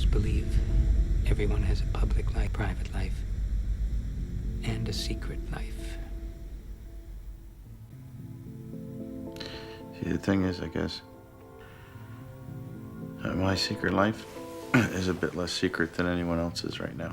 believe everyone has a public life, private life, and a secret life. See, the thing is, I guess, my secret life is a bit less secret than anyone else's right now.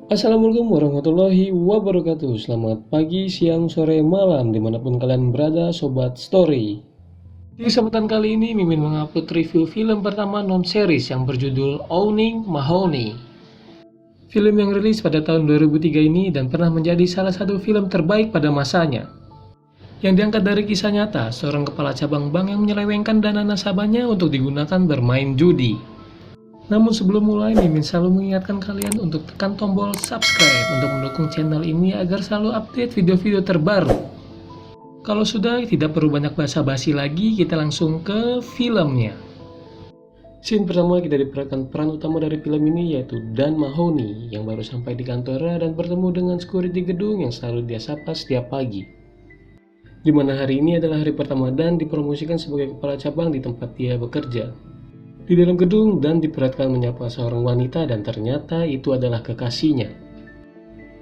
Assalamualaikum warahmatullahi wabarakatuh. Selamat pagi, siang, sore, malam dimanapun kalian berada, Sobat Story. Di kesempatan kali ini Mimin mengupload review film pertama non-series yang berjudul Owning Mahoney. Film yang rilis pada tahun 2003 ini dan pernah menjadi salah satu film terbaik pada masanya, yang diangkat dari kisah nyata seorang kepala cabang bank yang menyelewengkan dana nasabahnya untuk digunakan bermain judi. Namun sebelum mulai, Mimin selalu mengingatkan kalian untuk tekan tombol subscribe untuk mendukung channel ini agar selalu update video-video terbaru. Kalau sudah, tidak perlu banyak basa-basi lagi, kita langsung ke filmnya. Scene pertama kita diperlihatkan peran utama dari film ini yaitu Dan Mahoney yang baru sampai di kantornya dan bertemu dengan security gedung yang selalu dia sapa setiap pagi. Di mana hari ini adalah hari pertama Dan dipromosikan sebagai kepala cabang di tempat dia bekerja. Di dalam gedung, Dan diperlihatkan menyapa seorang wanita dan ternyata itu adalah kekasihnya.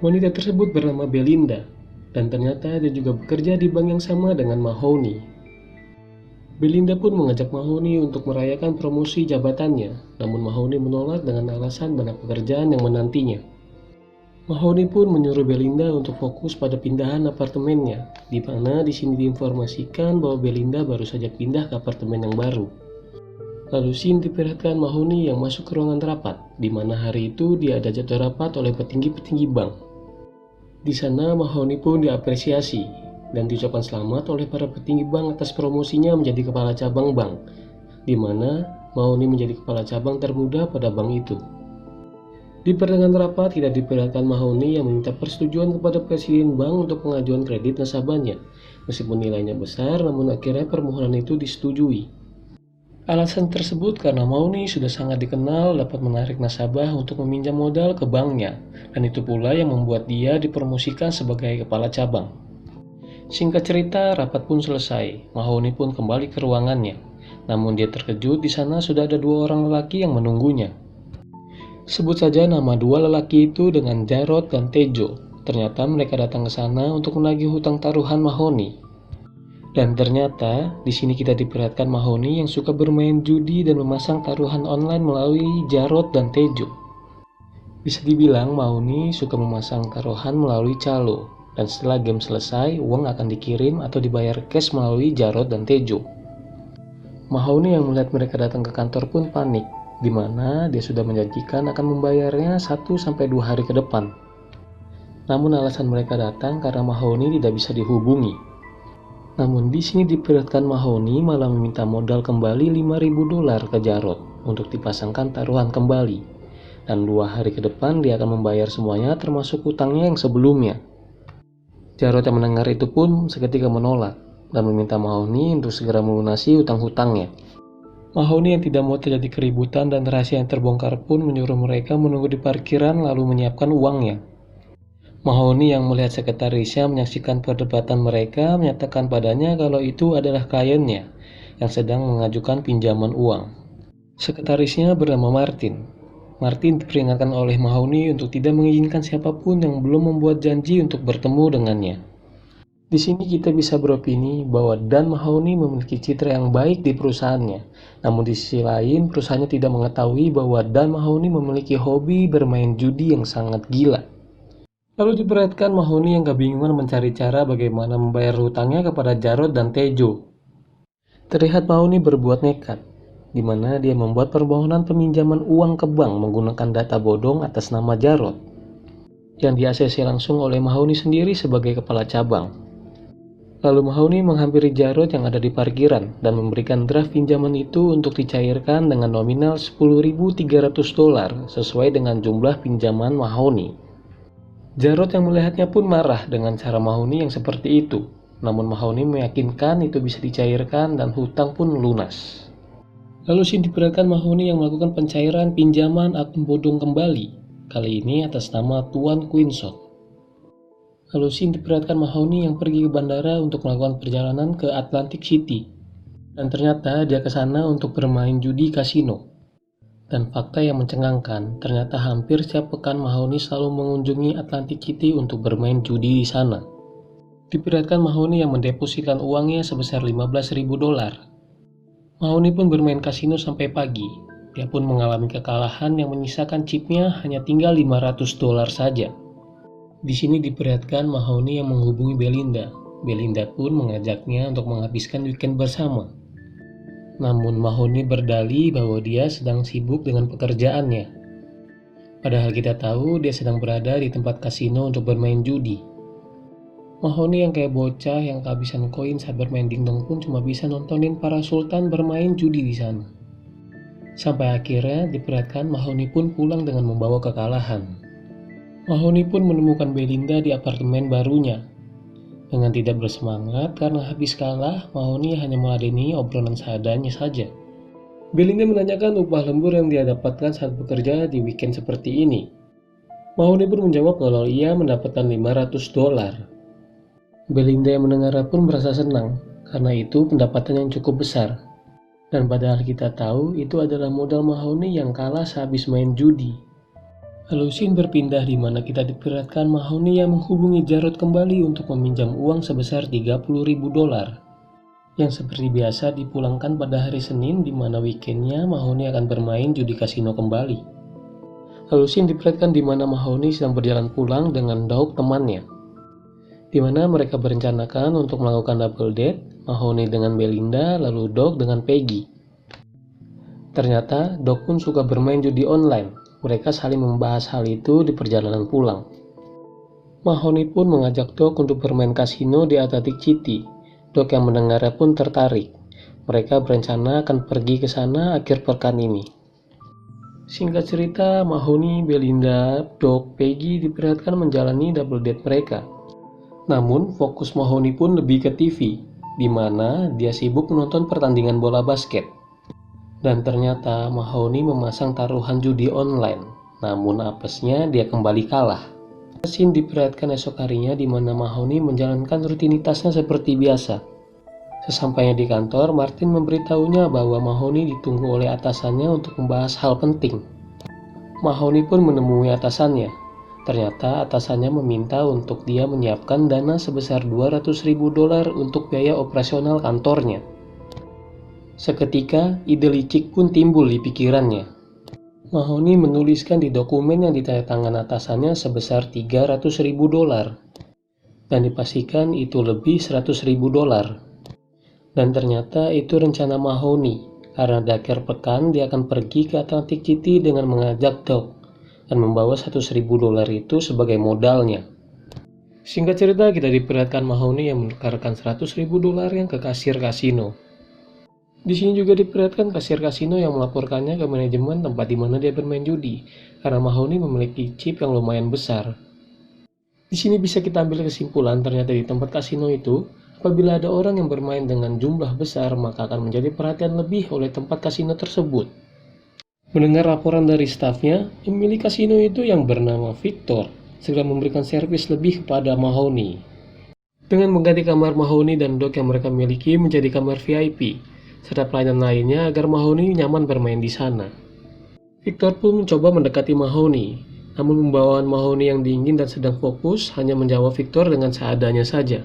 Wanita tersebut bernama Belinda, dan ternyata dia juga bekerja di bank yang sama dengan Mahoney. Belinda pun mengajak Mahoney untuk merayakan promosi jabatannya, namun Mahoney menolak dengan alasan banyak pekerjaan yang menantinya. Mahoney pun menyuruh Belinda untuk fokus pada pindahan apartemennya, di mana di sini diinformasikan bahwa Belinda baru saja pindah ke apartemen yang baru. Lalu scene diperlihatkan Mahoney yang masuk ke ruangan rapat, di mana hari itu dia ada jadwal rapat oleh petinggi-petinggi bank. Di sana Mahoney pun diapresiasi dan diucapkan selamat oleh para petinggi bank atas promosinya menjadi kepala cabang bank, di mana Mahoney menjadi kepala cabang termuda pada bank itu. Di pertengahan rapat tidak diperlihatkan Mahoney yang meminta persetujuan kepada presiden bank untuk pengajuan kredit nasabahnya, meskipun nilainya besar, namun akhirnya permohonan itu disetujui. Alasan tersebut karena Mahoney sudah sangat dikenal dapat menarik nasabah untuk meminjam modal ke banknya, dan itu pula yang membuat dia dipromosikan sebagai kepala cabang. Singkat cerita, rapat pun selesai. Mahoney pun kembali ke ruangannya, namun dia terkejut di sana sudah ada dua orang lelaki yang menunggunya. Sebut saja nama dua lelaki itu dengan Jarod dan Tejo. Ternyata mereka datang ke sana untuk menagih hutang taruhan Mahoney. Dan ternyata di sini kita diperlihatkan Mahoney yang suka bermain judi dan memasang taruhan online melalui Jarod dan Tejo. Bisa dibilang Mahoney suka memasang taruhan melalui calo, dan setelah game selesai, uang akan dikirim atau dibayar cash melalui Jarod dan Tejo. Mahoney yang melihat mereka datang ke kantor pun panik, di mana dia sudah menjanjikan akan membayarnya 1-2 hari ke depan. Namun alasan mereka datang karena Mahoney tidak bisa dihubungi. Namun di sini diperlihatkan Mahoney malah meminta modal kembali $5.000 ke Jarod untuk dipasangkan taruhan kembali. Dan 2 hari ke depan dia akan membayar semuanya termasuk hutangnya yang sebelumnya. Jarod yang mendengar itu pun seketika menolak dan meminta Mahoney untuk segera melunasi hutang-hutangnya. Mahoney yang tidak mau terjadi keributan dan rahasia yang terbongkar pun menyuruh mereka menunggu di parkiran lalu menyiapkan uangnya. Mahoney yang melihat sekretarisnya menyaksikan perdebatan mereka menyatakan padanya kalau itu adalah kliennya yang sedang mengajukan pinjaman uang. Sekretarisnya bernama Martin. Martin diperingatkan oleh Mahoney untuk tidak mengizinkan siapapun yang belum membuat janji untuk bertemu dengannya. Di sini kita bisa beropini bahwa Dan Mahoney memiliki citra yang baik di perusahaannya. Namun di sisi lain perusahaannya tidak mengetahui bahwa Dan Mahoney memiliki hobi bermain judi yang sangat gila. Lalu diperlihatkan Mahoney yang kebingungan mencari cara bagaimana membayar hutangnya kepada Jarod dan Tejo. Terlihat Mahoney berbuat nekat, di mana dia membuat permohonan peminjaman uang ke bank menggunakan data bodong atas nama Jarod, yang di-ACC langsung oleh Mahoney sendiri sebagai kepala cabang. Lalu Mahoney menghampiri Jarod yang ada di parkiran dan memberikan draft pinjaman itu untuk dicairkan dengan nominal $10.300 sesuai dengan jumlah pinjaman Mahoney. Jarod yang melihatnya pun marah dengan cara Mahoney yang seperti itu, namun Mahoney meyakinkan itu bisa dicairkan dan hutang pun lunas. Lalu scene diperlihatkan Mahoney yang melakukan pencairan pinjaman akun bodong kembali, kali ini atas nama Tuan Quinshot. Lalu Shin diperlihatkan Mahoney yang pergi ke bandara untuk melakukan perjalanan ke Atlantic City. Dan ternyata dia ke sana untuk bermain judi kasino. Dan fakta yang mencengangkan, ternyata hampir setiap pekan Mahoney selalu mengunjungi Atlantic City untuk bermain judi di sana. Diperlihatkan Mahoney yang mendepositkan uangnya sebesar $15.000. Mahoney pun bermain kasino sampai pagi. Dia pun mengalami kekalahan yang menyisakan chipnya hanya tinggal $500 saja. Di sini diperlihatkan Mahoney yang menghubungi Belinda. Belinda pun mengajaknya untuk menghabiskan weekend bersama. Namun Mahoney berdalih bahwa dia sedang sibuk dengan pekerjaannya. Padahal kita tahu dia sedang berada di tempat kasino untuk bermain judi. Mahoney yang kayak bocah yang kehabisan koin saat bermain dingdong pun cuma bisa nontonin para sultan bermain judi di sana. Sampai akhirnya diperlihatkan Mahoney pun pulang dengan membawa kekalahan. Mahoney pun menemukan Belinda di apartemen barunya. Dengan tidak bersemangat karena habis kalah, Mahoney hanya meladeni obrolan seadanya saja. Belinda menanyakan upah lembur yang dia dapatkan saat bekerja di weekend seperti ini. Mahoney pun menjawab kalau ia mendapatkan $500. Belinda yang mendengarnya pun merasa senang, karena itu pendapatan yang cukup besar. Dan padahal kita tahu itu adalah modal Mahoney yang kalah sehabis main judi. Lalu Shin berpindah di mana kita diperlihatkan Mahoney yang menghubungi Jarod kembali untuk meminjam uang sebesar $30.000 yang seperti biasa dipulangkan pada hari Senin di mana weekendnya Mahoney akan bermain judi kasino kembali. Lalu Shin diperlihatkan di mana Mahoney sedang berjalan pulang dengan Doug temannya, di mana mereka berencanakan untuk melakukan double date, Mahoney dengan Belinda lalu Doug dengan Peggy. Ternyata Doug pun suka bermain judi online. Mereka saling membahas hal itu di perjalanan pulang. Mahoney pun mengajak Doug untuk bermain kasino di Atlantic City. Doug yang mendengarnya pun tertarik. Mereka berencana akan pergi ke sana akhir pekan ini. Singkat cerita, Mahoney, Belinda, Doug, Peggy diperlihatkan menjalani double date mereka. Namun, fokus Mahoney pun lebih ke TV, di mana dia sibuk menonton pertandingan bola basket. Dan ternyata Mahoney memasang taruhan judi online, namun apesnya dia kembali kalah. Shin diperlihatkan esok harinya di mana Mahoney menjalankan rutinitasnya seperti biasa. Sesampainya di kantor, Martin memberitahunya bahwa Mahoney ditunggu oleh atasannya untuk membahas hal penting. Mahoney pun menemui atasannya. Ternyata atasannya meminta untuk dia menyiapkan dana sebesar $200.000 untuk biaya operasional kantornya. Seketika, ide licik pun timbul di pikirannya. Mahoney menuliskan di dokumen yang ditandatangan atasannya sebesar $300.000 dan dipastikan itu lebih $100.000. Dan ternyata itu rencana Mahoney, karena di akhir pekan dia akan pergi ke Atlantic City dengan mengajak Doug dan membawa $100.000 itu sebagai modalnya. Singkat cerita, kita diperlihatkan Mahoney yang menukarkan $100.000 yang ke kasir kasino. Di sini juga diperlihatkan kasir kasino yang melaporkannya ke manajemen tempat di mana dia bermain judi, karena Mahoney memiliki chip yang lumayan besar. Di sini bisa kita ambil kesimpulan ternyata di tempat kasino itu, apabila ada orang yang bermain dengan jumlah besar, maka akan menjadi perhatian lebih oleh tempat kasino tersebut. Mendengar laporan dari stafnya, pemilik kasino itu yang bernama Victor segera memberikan servis lebih kepada Mahoney, dengan mengganti kamar Mahoney dan Doug yang mereka miliki menjadi kamar VIP, serta pelayanan lainnya agar Mahoney nyaman bermain di sana. Victor pun mencoba mendekati Mahoney, namun pembawaan Mahoney yang dingin dan sedang fokus hanya menjawab Victor dengan seadanya saja.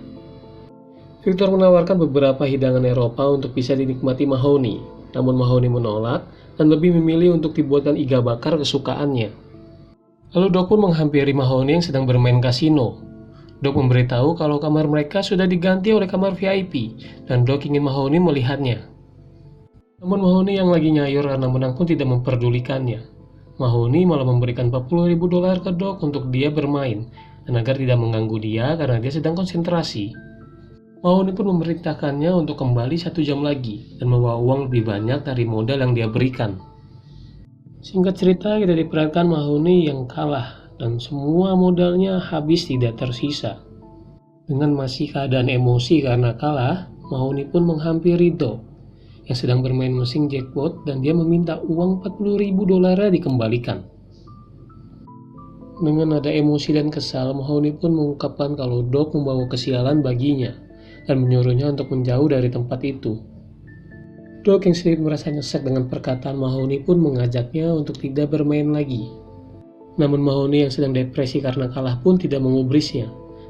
Victor menawarkan beberapa hidangan Eropa untuk bisa dinikmati Mahoney, namun Mahoney menolak dan lebih memilih untuk dibuatkan iga bakar kesukaannya. Lalu Doug pun menghampiri Mahoney yang sedang bermain kasino. Doug memberitahu kalau kamar mereka sudah diganti oleh kamar VIP, dan Doug ingin Mahoney melihatnya. Namun Mahoney yang lagi nyayur karena menang pun tidak memperdulikannya. Mahoney malah memberikan $40.000 ke Doug untuk dia bermain, dan agar tidak mengganggu dia karena dia sedang konsentrasi. Mahoney pun memerintahkannya untuk kembali 1 jam lagi, dan membawa uang lebih banyak dari modal yang dia berikan. Singkat cerita, kita diperlihatkan Mahoney yang kalah, dan semua modalnya habis tidak tersisa. Dengan masih keadaan emosi karena kalah, Mahoney pun menghampiri Doug yang sedang bermain mesin jackpot dan dia meminta uang $40.000 dikembalikan. Dengan nada emosi dan kesal, Mahoney pun mengungkapkan kalau Doc membawa kesialan baginya dan menyuruhnya untuk menjauh dari tempat itu. Doc yang sedikit merasa nyesek dengan perkataan Mahoney pun mengajaknya untuk tidak bermain lagi. Namun Mahoney yang sedang depresi karena kalah pun tidak mengubrisnya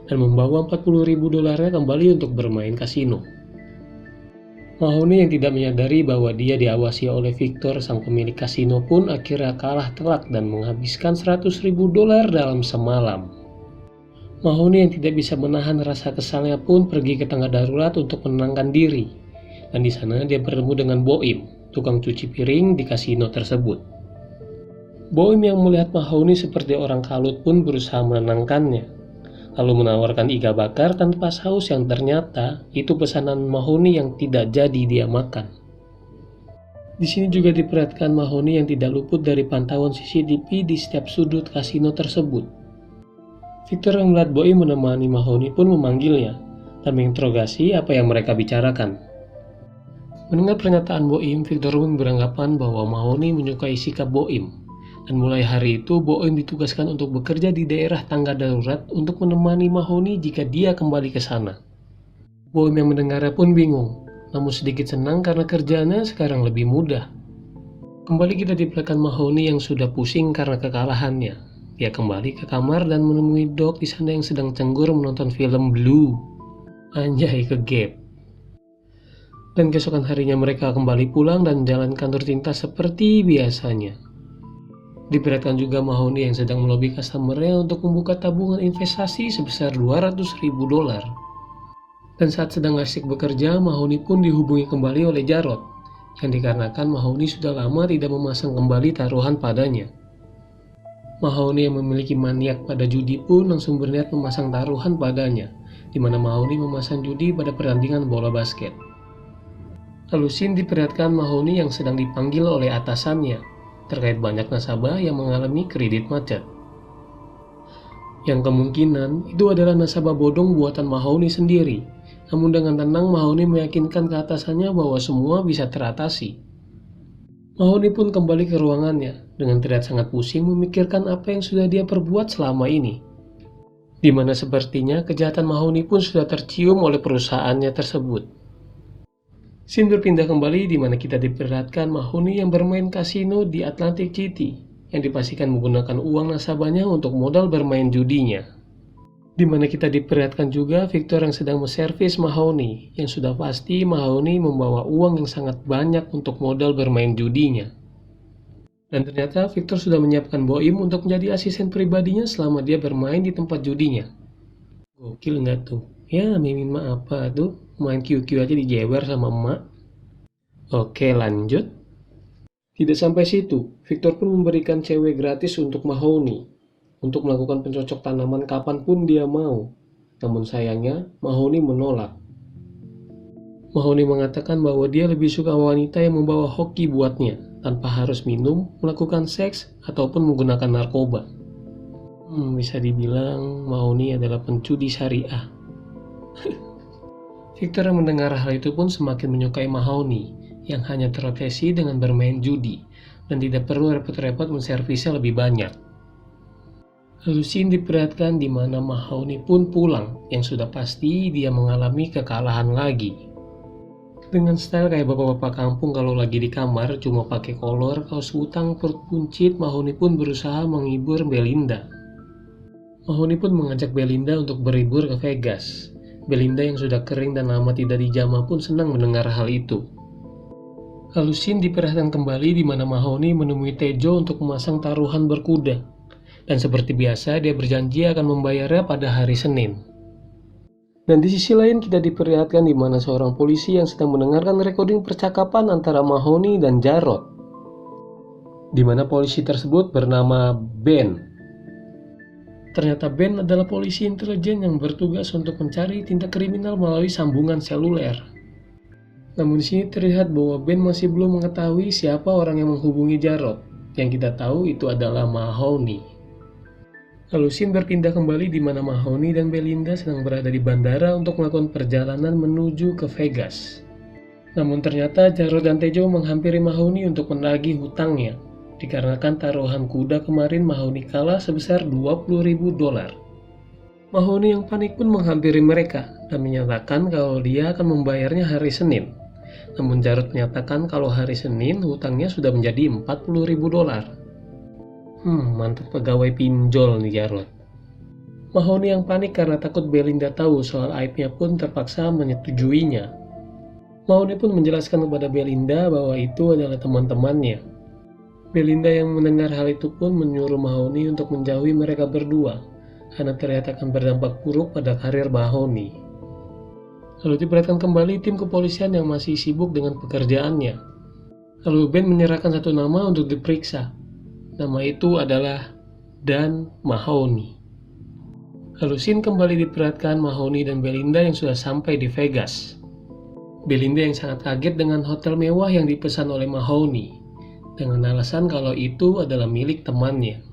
dan membawa $40.000 kembali untuk bermain kasino. Mahoney yang tidak menyadari bahwa dia diawasi oleh Victor, sang pemilik kasino pun akhirnya kalah telak dan menghabiskan $100.000 dalam semalam. Mahoney yang tidak bisa menahan rasa kesalnya pun pergi ke tangga darurat untuk menenangkan diri. Dan di sana dia bertemu dengan Boim, tukang cuci piring di kasino tersebut. Boim yang melihat Mahoney seperti orang kalut pun berusaha menenangkannya, lalu menawarkan iga bakar tanpa saus yang ternyata itu pesanan Mahoney yang tidak jadi dia makan. Di sini juga diperlihatkan Mahoney yang tidak luput dari pantauan CCTV di setiap sudut kasino tersebut. Victor yang melihat Boim menemani Mahoney pun memanggilnya dan menginterogasi apa yang mereka bicarakan. Mendengar pernyataan Boim, Victor pun beranggapan bahwa Mahoney menyukai sikap Boim. Dan mulai hari itu, Boim ditugaskan untuk bekerja di daerah tangga darurat untuk menemani Mahoney jika dia kembali ke sana. Boim yang mendengarnya pun bingung, namun sedikit senang karena kerjaannya sekarang lebih mudah. Kembali kita diperlihatkan Mahoney yang sudah pusing karena kekalahannya. Dia kembali ke kamar dan menemui Doc di sana yang sedang cenggur menonton film Blue. Anjay, ke gap. Dan keesokan harinya mereka kembali pulang dan menjalankan rutinitas seperti biasanya. Diperlihatkan juga Mahoney yang sedang melobi customer-nya untuk membuka tabungan investasi sebesar $200.000. Dan saat sedang asik bekerja, Mahoney pun dihubungi kembali oleh Jarod, yang dikarenakan Mahoney sudah lama tidak memasang kembali taruhan padanya. Mahoney yang memiliki maniak pada judi pun langsung berniat memasang taruhan padanya, di mana Mahoney memasang judi pada pertandingan bola basket. Lalu scene diperlihatkan Mahoney yang sedang dipanggil oleh atasannya terkait banyak nasabah yang mengalami kredit macet. Yang kemungkinan itu adalah nasabah bodong buatan Mahoney sendiri. Namun dengan tenang Mahoney meyakinkan ke atasannya bahwa semua bisa teratasi. Mahoney pun kembali ke ruangannya dengan terlihat sangat pusing memikirkan apa yang sudah dia perbuat selama ini. Di mana sepertinya kejahatan Mahoney pun sudah tercium oleh perusahaannya tersebut. Scene berpindah kembali di mana kita diperlihatkan Mahoney yang bermain kasino di Atlantic City yang dipastikan menggunakan uang nasabahnya untuk modal bermain judinya. Di mana kita diperlihatkan juga Victor yang sedang menservis Mahoney yang sudah pasti Mahoney membawa uang yang sangat banyak untuk modal bermain judinya. Dan ternyata Victor sudah menyiapkan Boim untuk menjadi asisten pribadinya selama dia bermain di tempat judinya. Gokil nggak tuh? Ya mimin mah apa tuh? Main QQ aja dijewer sama emak. Oke lanjut. Tidak sampai situ, Victor pun memberikan cewek gratis untuk Mahoney untuk melakukan pencocok tanaman kapanpun dia mau. Namun sayangnya Mahoney menolak. Mahoney mengatakan bahwa dia lebih suka wanita yang membawa hoki buatnya tanpa harus minum, melakukan seks, ataupun menggunakan narkoba. Bisa dibilang Mahoney adalah pencudi syariah. Victor yang mendengar hal itu pun semakin menyukai Mahoney yang hanya terobsesi dengan bermain judi dan tidak perlu repot-repot menservisnya lebih banyak. Lalu scene diperlihatkan di mana Mahoney pun pulang yang sudah pasti dia mengalami kekalahan lagi. Dengan style kayak bapak-bapak kampung kalau lagi di kamar cuma pakai kolor, kaos kutang, perut buncit, Mahoney pun berusaha menghibur Belinda. Mahoney pun mengajak Belinda untuk berlibur ke Vegas. Belinda yang sudah kering dan lama tidak dijamah pun senang mendengar hal itu. Lalu scene diperlihatkan kembali di mana Mahoney menemui Tejo untuk memasang taruhan berkuda. Dan seperti biasa dia berjanji akan membayarnya pada hari Senin. Dan di sisi lain kita diperlihatkan di mana seorang polisi yang sedang mendengarkan recording percakapan antara Mahoney dan Jarod. Di mana polisi tersebut bernama Ben. Ternyata Ben adalah polisi intelijen yang bertugas untuk mencari tindak kriminal melalui sambungan seluler. Namun di sini terlihat bahwa Ben masih belum mengetahui siapa orang yang menghubungi Jarod. Yang kita tahu itu adalah Mahoney. Lalu scene berpindah kembali di mana Mahoney dan Belinda sedang berada di bandara untuk melakukan perjalanan menuju ke Vegas. Namun ternyata Jarod dan Tejo menghampiri Mahoney untuk menagih hutangnya. dikarenakan taruhan kuda kemarin Mahoney kalah sebesar $20.000. Mahoney yang panik pun menghampiri mereka dan menyatakan kalau dia akan membayarnya hari Senin. Namun Jarod menyatakan kalau hari Senin hutangnya sudah menjadi $40.000. Mantap pegawai pinjol nih Jarod. Mahoney yang panik karena takut Belinda tahu soal aibnya pun terpaksa menyetujuinya. Mahoney pun menjelaskan kepada Belinda bahwa itu adalah teman-temannya. Belinda yang mendengar hal itu pun menyuruh Mahoney untuk menjauhi mereka berdua, karena terlihat akan berdampak buruk pada karir Mahoney. Lalu diperhatikan kembali tim kepolisian yang masih sibuk dengan pekerjaannya. Lalu Ben menyerahkan satu nama untuk diperiksa. Nama itu adalah Dan Mahoney. Lalu scene kembali diperlihatkan Mahoney dan Belinda yang sudah sampai di Vegas. Belinda yang sangat kaget dengan hotel mewah yang dipesan oleh Mahoney, dengan alasan kalau itu adalah milik temannya.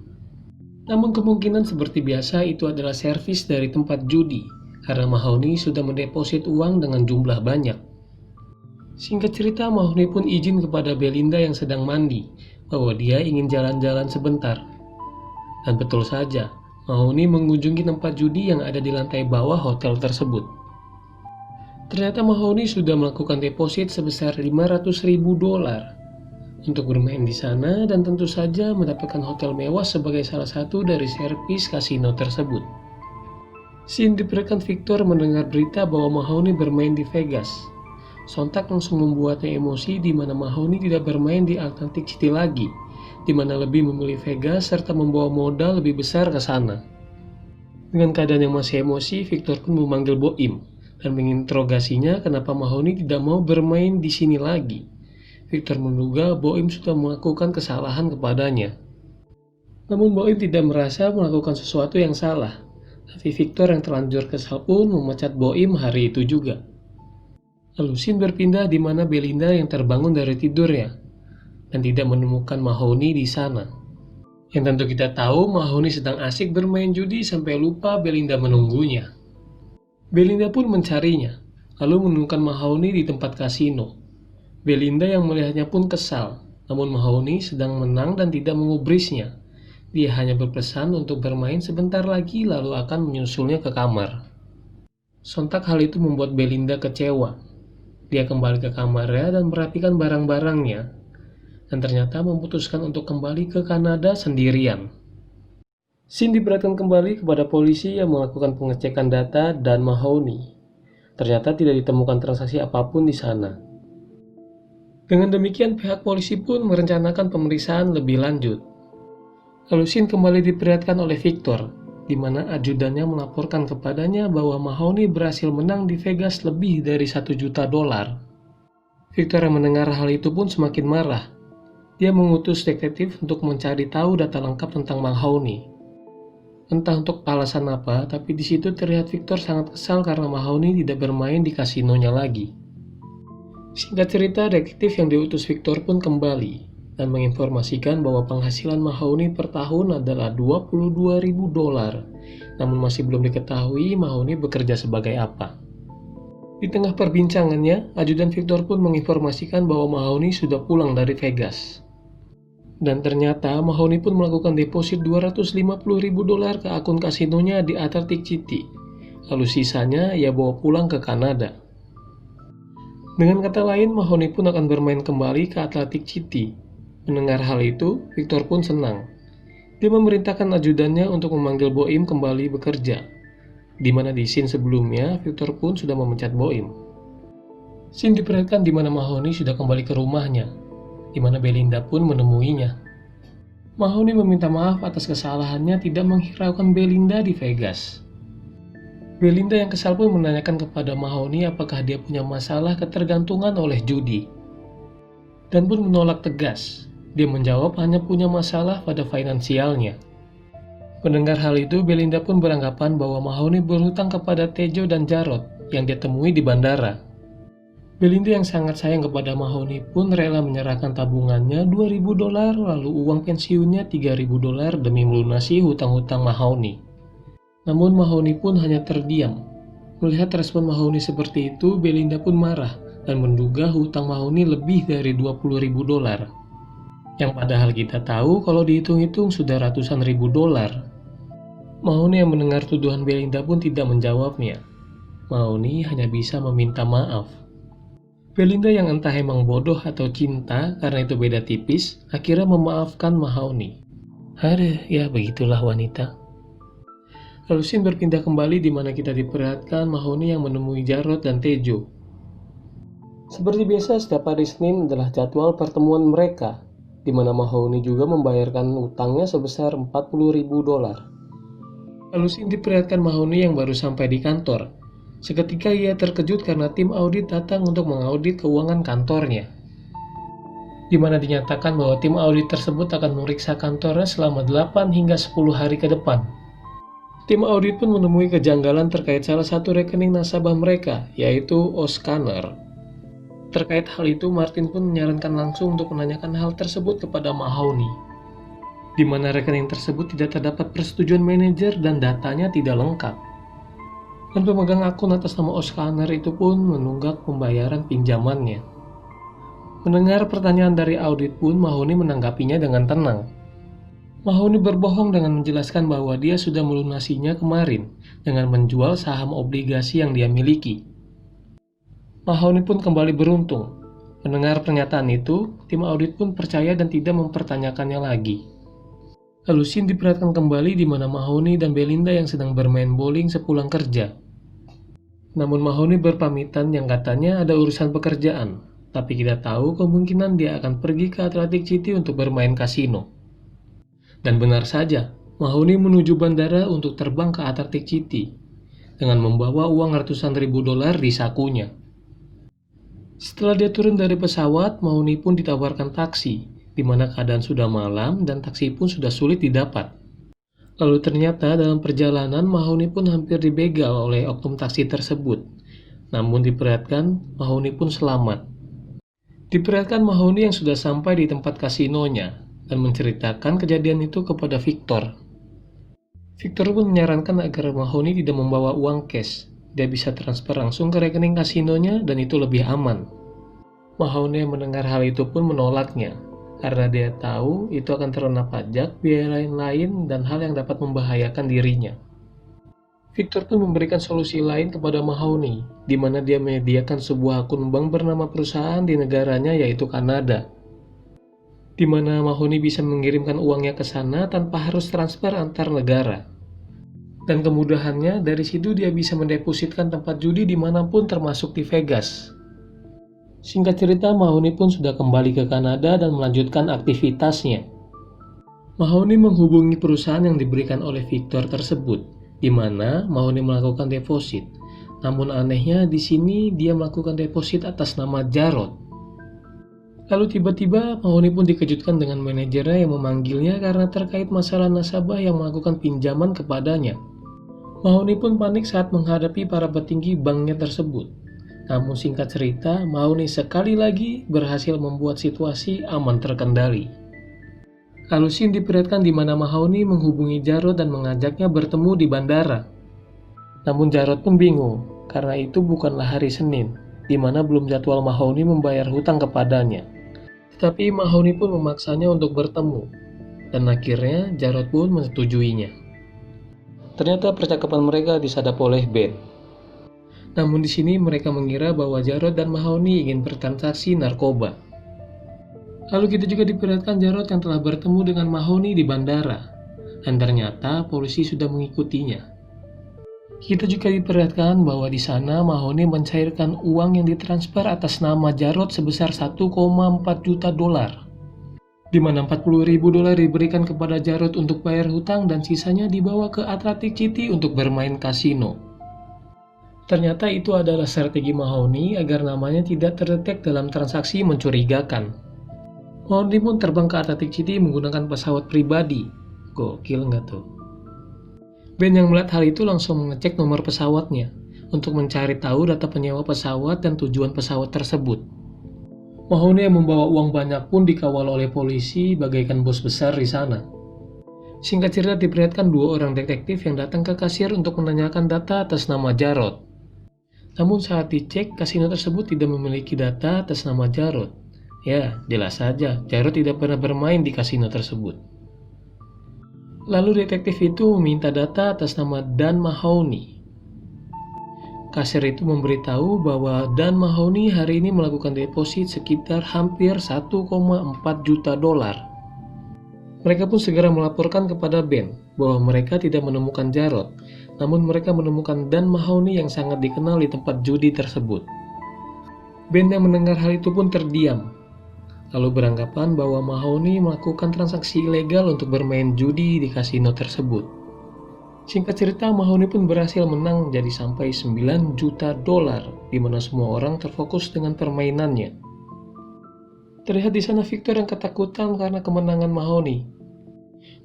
Namun kemungkinan seperti biasa itu adalah servis dari tempat judi, karena Mahoney sudah mendeposit uang dengan jumlah banyak. Singkat cerita, Mahoney pun izin kepada Belinda yang sedang mandi, bahwa dia ingin jalan-jalan sebentar. Dan betul saja, Mahoney mengunjungi tempat judi yang ada di lantai bawah hotel tersebut. Ternyata Mahoney sudah melakukan deposit sebesar $500.000 untuk bermain di sana dan tentu saja mendapatkan hotel mewah sebagai salah satu dari servis kasino tersebut. Scene diperlihatkan Victor mendengar berita bahwa Mahoney bermain di Vegas. Sontak langsung membuatnya emosi di mana Mahoney tidak bermain di Atlantic City lagi, di mana lebih memilih Vegas serta membawa modal lebih besar ke sana. Dengan keadaan yang masih emosi, Victor pun memanggil Boim dan menginterogasinya kenapa Mahoney tidak mau bermain di sini lagi. Victor menduga Boim sudah melakukan kesalahan kepadanya. Namun Boim tidak merasa melakukan sesuatu yang salah, tapi Victor yang terlanjur kesal pun memecat Boim hari itu juga. Lalu scene berpindah di mana Belinda yang terbangun dari tidurnya dan tidak menemukan Mahoney di sana. Yang tentu kita tahu Mahoney sedang asik bermain judi sampai lupa Belinda menunggunya. Belinda pun mencarinya, lalu menemukan Mahoney di tempat kasino. Belinda yang melihatnya pun kesal, namun Mahoney sedang menang dan tidak mengubrisnya. Dia hanya berpesan untuk bermain sebentar lagi lalu akan menyusulnya ke kamar. Sontak hal itu membuat Belinda kecewa. Dia kembali ke kamarnya dan merapikan barang-barangnya, dan ternyata memutuskan untuk kembali ke Kanada sendirian. Scene diperlihatkan kembali kepada polisi yang melakukan pengecekan data dan Mahoney. Ternyata tidak ditemukan transaksi apapun di sana. Dengan demikian pihak polisi pun merencanakan pemeriksaan lebih lanjut. Lalu scene kembali diperlihatkan oleh Victor, di mana ajudannya melaporkan kepadanya bahwa Mahoney berhasil menang di Vegas lebih dari $1 juta. Victor yang mendengar hal itu pun semakin marah. Dia mengutus detektif untuk mencari tahu data lengkap tentang Mahoney. Entah untuk alasan apa, tapi di situ terlihat Victor sangat kesal karena Mahoney tidak bermain di kasinonya lagi. Singkat cerita, detektif yang diutus Victor pun kembali dan menginformasikan bahwa penghasilan Mahoney per tahun adalah $22.000. Namun masih belum diketahui Mahoney bekerja sebagai apa. Di tengah perbincangannya, ajudan Victor pun menginformasikan bahwa Mahoney sudah pulang dari Vegas. Dan ternyata Mahoney pun melakukan deposit $250.000 ke akun kasinonya di Atlantic City. Lalu sisanya ia bawa pulang ke Kanada. Dengan kata lain, Mahoney pun akan bermain kembali ke Atlantic City. Mendengar hal itu, Victor pun senang. Dia memerintahkan ajudannya untuk memanggil Boim kembali bekerja, di mana di scene sebelumnya Victor pun sudah memecat Boim. Scene diperlihatkan di mana Mahoney sudah kembali ke rumahnya, di mana Belinda pun menemuinya. Mahoney meminta maaf atas kesalahannya tidak menghiraukan Belinda di Vegas. Belinda yang kesal pun menanyakan kepada Mahoney apakah dia punya masalah ketergantungan oleh judi. Dan pun menolak tegas. Dia menjawab hanya punya masalah pada finansialnya. Mendengar hal itu, Belinda pun beranggapan bahwa Mahoney berhutang kepada Tejo dan Jarod yang dia temui di bandara. Belinda yang sangat sayang kepada Mahoney pun rela menyerahkan tabungannya $2.000 lalu uang pensiunnya $3.000 demi melunasi hutang-hutang Mahoney. Namun Mahoney pun hanya terdiam. Melihat respon Mahoney seperti itu, Belinda pun marah dan menduga hutang Mahoney lebih dari $20.000. Yang padahal kita tahu kalau dihitung-hitung sudah ratusan ribu dolar. Mahoney yang mendengar tuduhan Belinda pun tidak menjawabnya. Mahoney hanya bisa meminta maaf. Belinda yang entah emang bodoh atau cinta karena itu beda tipis, akhirnya memaafkan Mahoney. Aduh, ya begitulah wanita. Lalu scene berpindah kembali di mana kita diperlihatkan Mahoney yang menemui Jarod dan Tejo. Seperti biasa, setiap hari Senin adalah jadwal pertemuan mereka, di mana Mahoney juga membayarkan utangnya sebesar 40.000 dolar. Lalu scene diperlihatkan Mahoney yang baru sampai di kantor. Seketika ia terkejut karena tim audit datang untuk mengaudit keuangan kantornya, di mana dinyatakan bahwa tim audit tersebut akan memeriksa kantornya selama 8 hingga 10 hari ke depan. Tim audit pun menemui kejanggalan terkait salah satu rekening nasabah mereka, yaitu Oscaner. Terkait hal itu, Martin pun menyarankan langsung untuk menanyakan hal tersebut kepada Mahoney, di mana rekening tersebut tidak terdapat persetujuan manajer dan datanya tidak lengkap. Dan pemegang akun atas nama Oscaner itu pun menunggak pembayaran pinjamannya. Mendengar pertanyaan dari audit pun, Mahoney menanggapinya dengan tenang. Mahoney berbohong dengan menjelaskan bahwa dia sudah melunasinya kemarin dengan menjual saham obligasi yang dia miliki. Mahoney pun kembali beruntung. Mendengar pernyataan itu, tim audit pun percaya dan tidak mempertanyakannya lagi. Lalu scene diperlihatkan kembali di mana Mahoney dan Belinda yang sedang bermain bowling sepulang kerja. Namun Mahoney berpamitan yang katanya ada urusan pekerjaan, tapi kita tahu kemungkinan dia akan pergi ke Atlantic City untuk bermain kasino. Dan benar saja, Mahoney menuju bandara untuk terbang ke Atlantic City dengan membawa uang ratusan ribu dolar di sakunya. Setelah dia turun dari pesawat, Mahoney pun ditawarkan taksi, di mana keadaan sudah malam dan taksi pun sudah sulit didapat. Lalu ternyata dalam perjalanan Mahoney pun hampir dibegal oleh oknum taksi tersebut. Namun diperlihatkan Mahoney pun selamat. Diperlihatkan Mahoney yang sudah sampai di tempat kasinonya dan menceritakan kejadian itu kepada Victor. Victor pun menyarankan agar Mahoney tidak membawa uang cash. Dia bisa transfer langsung ke rekening kasinonya dan itu lebih aman. Mahoney yang mendengar hal itu pun menolaknya, karena dia tahu itu akan terkena pajak, biaya lain-lain, dan hal yang dapat membahayakan dirinya. Victor pun memberikan solusi lain kepada Mahoney, di mana dia menyediakan sebuah akun bank bernama perusahaan di negaranya yaitu Kanada, di mana Mahoney bisa mengirimkan uangnya ke sana tanpa harus transfer antar negara. Dan kemudahannya, dari situ dia bisa mendepositkan tempat judi dimanapun termasuk di Vegas. Singkat cerita, Mahoney pun sudah kembali ke Kanada dan melanjutkan aktivitasnya. Mahoney menghubungi perusahaan yang diberikan oleh Victor tersebut, di mana Mahoney melakukan deposit. Namun anehnya di sini dia melakukan deposit atas nama Jarod. Lalu tiba-tiba Mahoney pun dikejutkan dengan manajernya yang memanggilnya karena terkait masalah nasabah yang melakukan pinjaman kepadanya. Mahoney pun panik saat menghadapi para petinggi banknya tersebut. Namun singkat cerita, Mahoney sekali lagi berhasil membuat situasi aman terkendali. Lalu scene diperlihatkan di mana Mahoney menghubungi Jarod dan mengajaknya bertemu di bandara. Namun Jarod pun bingung, karena itu bukanlah hari Senin, di mana belum jadwal Mahoney membayar hutang kepadanya. Tetapi Mahoney pun memaksanya untuk bertemu, dan akhirnya Jarod pun menyetujuinya. Ternyata percakapan mereka disadap oleh Ben. Namun di sini mereka mengira bahwa Jarod dan Mahoney ingin bertransaksi narkoba. Lalu kita juga diperlihatkan Jarod yang telah bertemu dengan Mahoney di bandara, dan ternyata polisi sudah mengikutinya. Kita juga diperlihatkan bahwa di sana Mahoney mencairkan uang yang ditransfer atas nama Jarod sebesar 1,4 juta dolar, di mana 40.000 dolar diberikan kepada Jarod untuk bayar hutang dan sisanya dibawa ke Atlantic City untuk bermain kasino. Ternyata itu adalah strategi Mahoney agar namanya tidak terdetek dalam transaksi mencurigakan. Mahoney pun terbang ke Atlantic City menggunakan pesawat pribadi. Gokil nggak tuh? Ben yang melihat hal itu langsung mengecek nomor pesawatnya untuk mencari tahu data penyewa pesawat dan tujuan pesawat tersebut. Mahoney yang membawa uang banyak pun dikawal oleh polisi bagaikan bos besar di sana. Singkat cerita diperlihatkan dua orang detektif yang datang ke kasir untuk menanyakan data atas nama Jarod. Namun saat dicek, kasino tersebut tidak memiliki data atas nama Jarod. Ya, jelas saja, Jarod tidak pernah bermain di kasino tersebut. Lalu detektif itu meminta data atas nama Dan Mahoney. Kasir itu memberitahu bahwa Dan Mahoney hari ini melakukan deposit sekitar hampir 1,4 juta dolar. Mereka pun segera melaporkan kepada Ben bahwa mereka tidak menemukan Jarod, namun mereka menemukan Dan Mahoney yang sangat dikenal di tempat judi tersebut. Ben yang mendengar hal itu pun terdiam, lalu beranggapan bahwa Mahoney melakukan transaksi ilegal untuk bermain judi di kasino tersebut. Singkat cerita, Mahoney pun berhasil menang jadi sampai 9 juta dolar, di mana semua orang terfokus dengan permainannya. Terlihat di sana Victor yang ketakutan karena kemenangan Mahoney.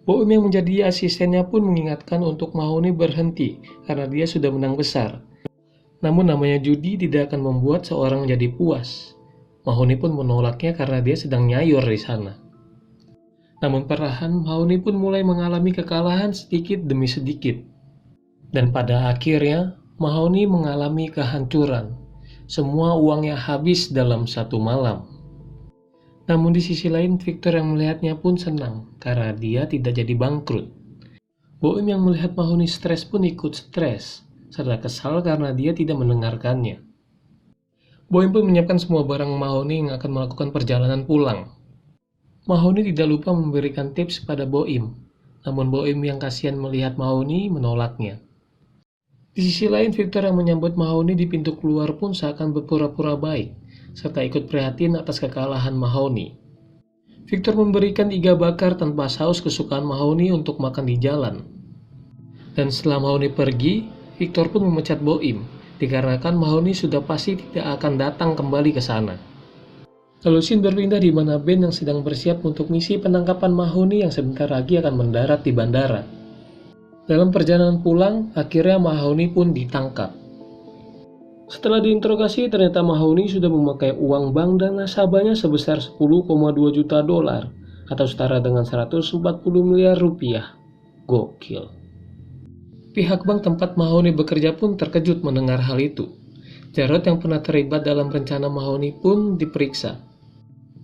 Boim yang menjadi asistennya pun mengingatkan untuk Mahoney berhenti karena dia sudah menang besar. Namun namanya judi tidak akan membuat seorang jadi puas. Mahoney pun menolaknya karena dia sedang nyayur di sana. Namun perlahan Mahoney pun mulai mengalami kekalahan sedikit demi sedikit. Dan pada akhirnya Mahoney mengalami kehancuran. Semua uangnya habis dalam satu malam. Namun di sisi lain Victor yang melihatnya pun senang karena dia tidak jadi bangkrut. Boim yang melihat Mahoney stres pun ikut stres, serta kesal karena dia tidak mendengarkannya. Boim pun menyiapkan semua barang Mahoney yang akan melakukan perjalanan pulang. Mahoney tidak lupa memberikan tips pada Boim, namun Boim yang kasihan melihat Mahoney menolaknya. Di sisi lain Victor yang menyambut Mahoney di pintu keluar pun seakan berpura-pura baik, serta ikut prihatin atas kekalahan Mahoney. Victor memberikan iga bakar tanpa saus kesukaan Mahoney untuk makan di jalan. Dan setelah Mahoney pergi, Victor pun memecat Boim, dikarenakan Mahoney sudah pasti tidak akan datang kembali ke sana. Lalu scene berpindah di mana Ben yang sedang bersiap untuk misi penangkapan Mahoney yang sebentar lagi akan mendarat di bandara. Dalam perjalanan pulang, akhirnya Mahoney pun ditangkap. Setelah diinterogasi, ternyata Mahoney sudah memakai uang bank dan nasabahnya sebesar 10,2 juta dolar atau setara dengan 140 miliar rupiah. Gokil. Pihak bank tempat Mahoney bekerja pun terkejut mendengar hal itu. Jarod yang pernah terlibat dalam rencana Mahoney pun diperiksa.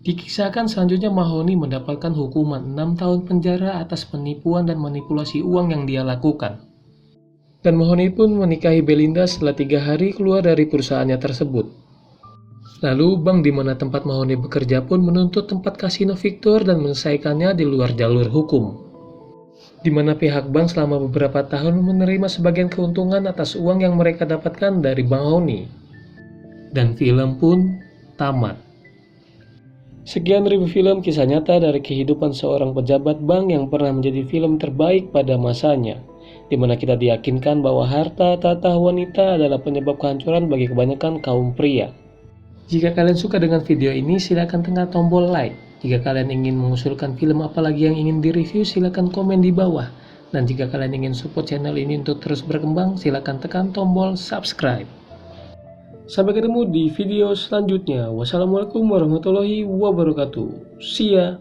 Dikisahkan selanjutnya Mahoney mendapatkan hukuman 6 tahun penjara atas penipuan dan manipulasi uang yang dia lakukan. Dan Mahoney pun menikahi Belinda setelah 3 hari keluar dari perusahaannya tersebut. Lalu bank di mana tempat Mahoney bekerja pun menuntut tempat kasino Victor dan menyelesaikannya di luar jalur hukum. Di mana pihak bank selama beberapa tahun menerima sebagian keuntungan atas uang yang mereka dapatkan dari Mahoney. Dan film pun tamat. Sekian review film kisah nyata dari kehidupan seorang pejabat bank yang pernah menjadi film terbaik pada masanya, di mana kita diyakinkan bahwa harta tahta wanita adalah penyebab kehancuran bagi kebanyakan kaum pria. Jika kalian suka dengan video ini, silakan tekan tombol like. Jika kalian ingin mengusulkan film apa lagi yang ingin direview, silakan komen di bawah. Dan jika kalian ingin support channel ini untuk terus berkembang, silakan tekan tombol subscribe. Sampai ketemu di video selanjutnya. Wassalamualaikum warahmatullahi wabarakatuh. See ya.